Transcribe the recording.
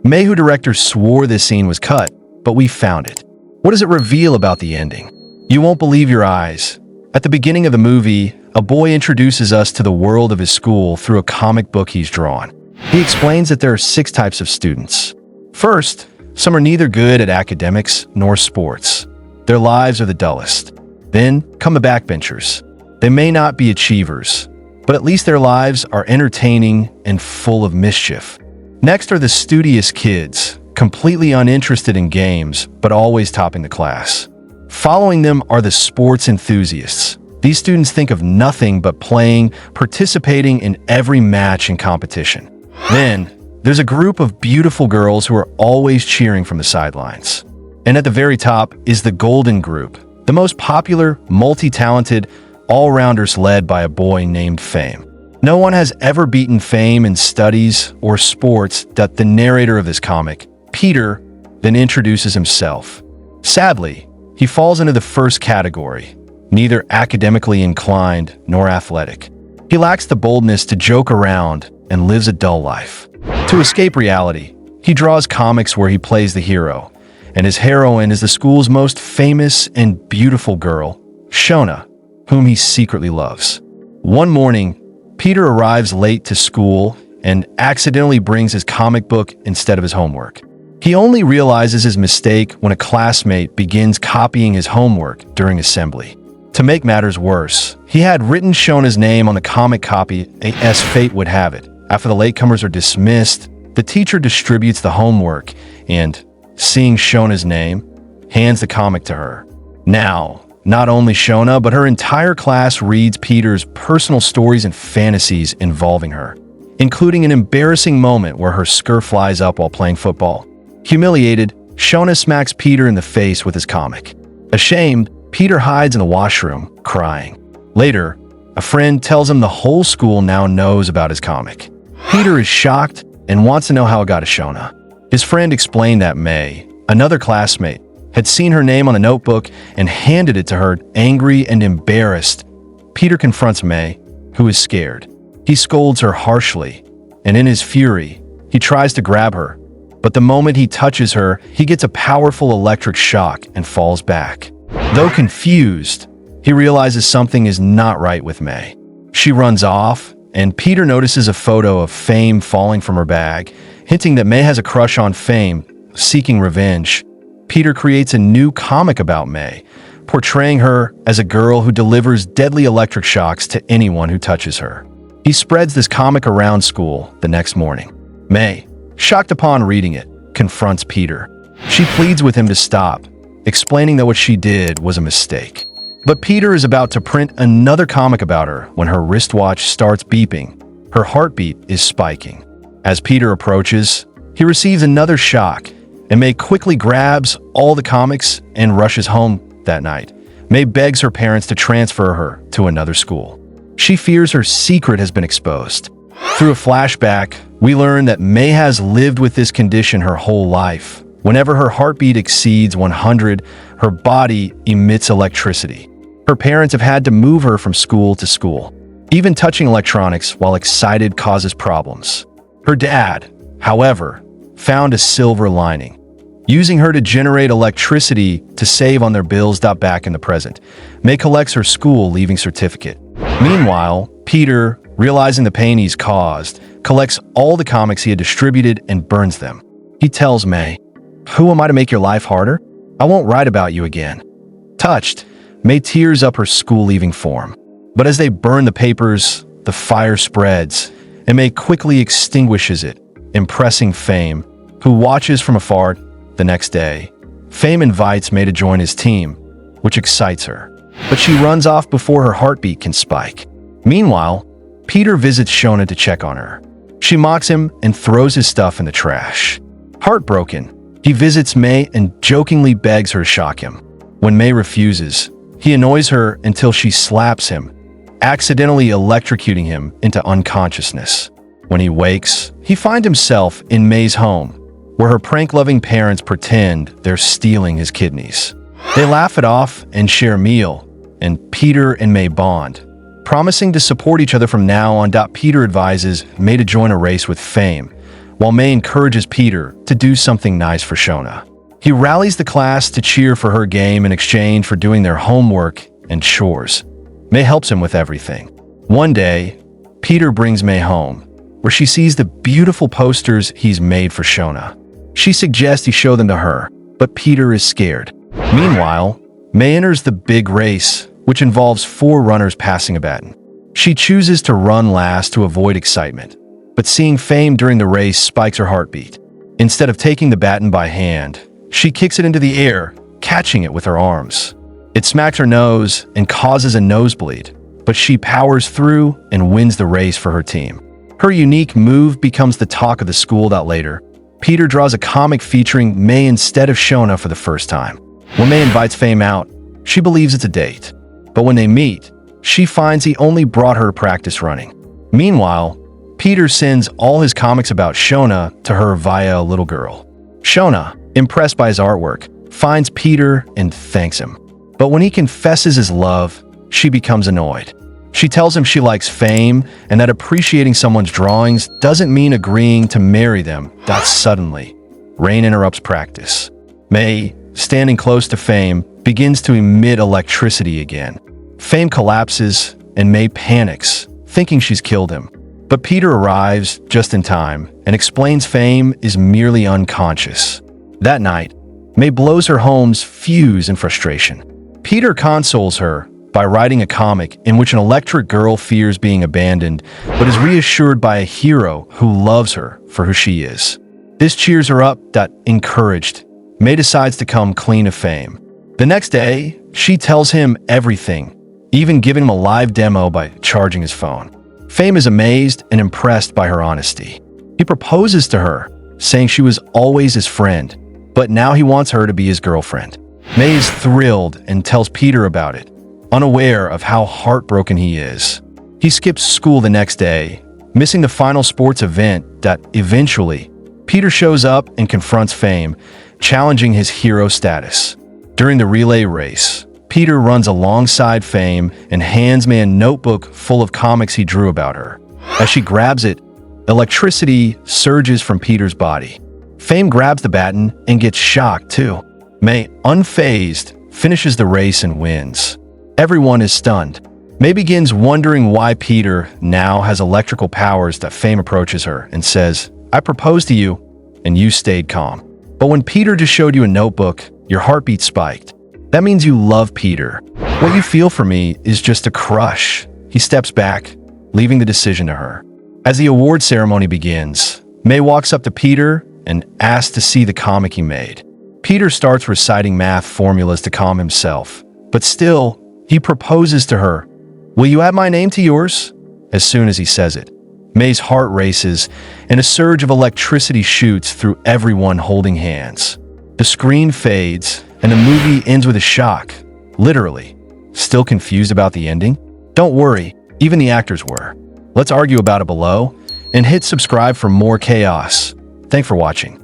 Mayhew director swore this scene was cut, but we found it. What does it reveal about the ending? You won't believe your eyes. At the beginning of the movie, a boy introduces us to the world of his school through a comic book he's drawn. He explains that there are 6 types of students. First, some are neither good at academics nor sports. Their lives are the dullest. Then come the backbenchers. They may not be achievers, but at least their lives are entertaining and full of mischief. Next are the studious kids, completely uninterested in games, but always topping the class. Following them are the sports enthusiasts. These students think of nothing but playing, participating in every match and competition. Then, there's a group of beautiful girls who are always cheering from the sidelines. And at the very top is the golden group, the most popular, multi-talented, all-rounders led by a boy named Fame. No one has ever beaten Fame in studies or sports. The narrator of this comic, Peter, then introduces himself. Sadly, he falls into the first category, neither academically inclined nor athletic. He lacks the boldness to joke around and lives a dull life. To escape reality, he draws comics where he plays the hero, and his heroine is the school's most famous and beautiful girl, Shona, whom he secretly loves. One morning, Peter arrives late to school and accidentally brings his comic book instead of his homework. He only realizes his mistake when a classmate begins copying his homework during assembly. To make matters worse, he had written Shona's name on the comic copy as fate would have it. After the latecomers are dismissed, the teacher distributes the homework and, seeing Shona's name, hands the comic to her. Now, not only Shona, but her entire class reads Peter's personal stories and fantasies involving her, including an embarrassing moment where her skirt flies up while playing football. Humiliated, Shona smacks Peter in the face with his comic. Ashamed, Peter hides in the washroom, crying. Later, a friend tells him the whole school now knows about his comic. Peter is shocked and wants to know how it got to Shona. His friend explained that May, another classmate, had seen her name on the notebook and handed it to her, angry and embarrassed. Peter confronts May, who is scared. He scolds her harshly, and in his fury, he tries to grab her. But the moment he touches her, he gets a powerful electric shock and falls back. Though confused, he realizes something is not right with May. She runs off, and Peter notices a photo of Fame falling from her bag, hinting that May has a crush on Fame, seeking revenge. Peter creates a new comic about May, portraying her as a girl who delivers deadly electric shocks to anyone who touches her. He spreads this comic around school the next morning. May, shocked upon reading it, confronts Peter. She pleads with him to stop, explaining that what she did was a mistake. But Peter is about to print another comic about her when her wristwatch starts beeping. Her heartbeat is spiking. As Peter approaches, he receives another shock, and May quickly grabs all the comics and rushes home that night. May begs her parents to transfer her to another school. She fears her secret has been exposed. Through a flashback, we learn that May has lived with this condition her whole life. Whenever her heartbeat exceeds 100, her body emits electricity. Her parents have had to move her from school to school. Even touching electronics while excited causes problems. Her dad, however, found a silver lining, using her to generate electricity to save on their bills. Back in the present, May collects her school leaving certificate. Meanwhile, Peter, realizing the pain he's caused, collects all the comics he had distributed and burns them. He tells May, "Who am I to make your life harder? I won't write about you again." Touched, May tears up her school-leaving form. But as they burn the papers, the fire spreads, and May quickly extinguishes it, impressing Fame, who watches from afar. The next day, Fame invites May to join his team, which excites her. But she runs off before her heartbeat can spike. Meanwhile, Peter visits Shona to check on her. She mocks him and throws his stuff in the trash. Heartbroken, he visits May and jokingly begs her to shock him. When May refuses, he annoys her until she slaps him, accidentally electrocuting him into unconsciousness. When he wakes, he finds himself in May's home, where her prank-loving parents pretend they're stealing his kidneys. They laugh it off and share a meal, and Peter and May bond, promising to support each other from now on. Peter advises May to join a race with Fame, while May encourages Peter to do something nice for Shona. He rallies the class to cheer for her game in exchange for doing their homework and chores. May helps him with everything. One day, Peter brings May home, where she sees the beautiful posters he's made for Shona. She suggests he show them to her, but Peter is scared. Meanwhile, May enters the big race, which involves 4 runners passing a baton. She chooses to run last to avoid excitement, but seeing Fame during the race spikes her heartbeat. Instead of taking the baton by hand, she kicks it into the air, catching it with her arms. It smacks her nose and causes a nosebleed, but she powers through and wins the race for her team. Her unique move becomes the talk of the school. Later, Peter draws a comic featuring May instead of Shona for the first time. When May invites Fame out, she believes it's a date. But when they meet, she finds he only brought her to practice running. Meanwhile, Peter sends all his comics about Shona to her via a little girl. Shona, impressed by his artwork, finds Peter and thanks him. But when he confesses his love, she becomes annoyed. She tells him she likes Fame and that appreciating someone's drawings doesn't mean agreeing to marry them. Suddenly, rain interrupts practice. May, standing close to Fame, begins to emit electricity again. Fame collapses and May panics, thinking she's killed him. But Peter arrives just in time and explains Fame is merely unconscious. That night, May blows her home's fuse in frustration. Peter consoles her by writing a comic in which an electric girl fears being abandoned, but is reassured by a hero who loves her for who she is. This cheers her up. Encouraged, May decides to come clean of Fame. The next day, she tells him everything, even giving him a live demo by charging his phone. Fame is amazed and impressed by her honesty. He proposes to her, saying she was always his friend, but now he wants her to be his girlfriend. May is thrilled and tells Peter about it, unaware of how heartbroken he is. He skips school the next day, missing the final sports event. Eventually, Peter shows up and confronts Fame, challenging his hero status. During the relay race, Peter runs alongside Fame and hands May a notebook full of comics he drew about her. As she grabs it, electricity surges from Peter's body. Fame grabs the baton and gets shocked too. May, unfazed, finishes the race and wins. Everyone is stunned. May begins wondering why Peter now has electrical powers. Fame approaches her and says, "I proposed to you, and you stayed calm. But when Peter just showed you a notebook, your heartbeat spiked. That means you love Peter. What you feel for me is just a crush." He steps back, leaving the decision to her. As the award ceremony begins, May walks up to Peter and asks to see the comic he made. Peter starts reciting math formulas to calm himself, but still, he proposes to her. "Will you add my name to yours?" As soon as he says it, May's heart races and a surge of electricity shoots through everyone holding hands. The screen fades and the movie ends with a shock, literally. Still confused about the ending? Don't worry, even the actors were. Let's argue about it below and hit subscribe for more chaos. Thanks for watching.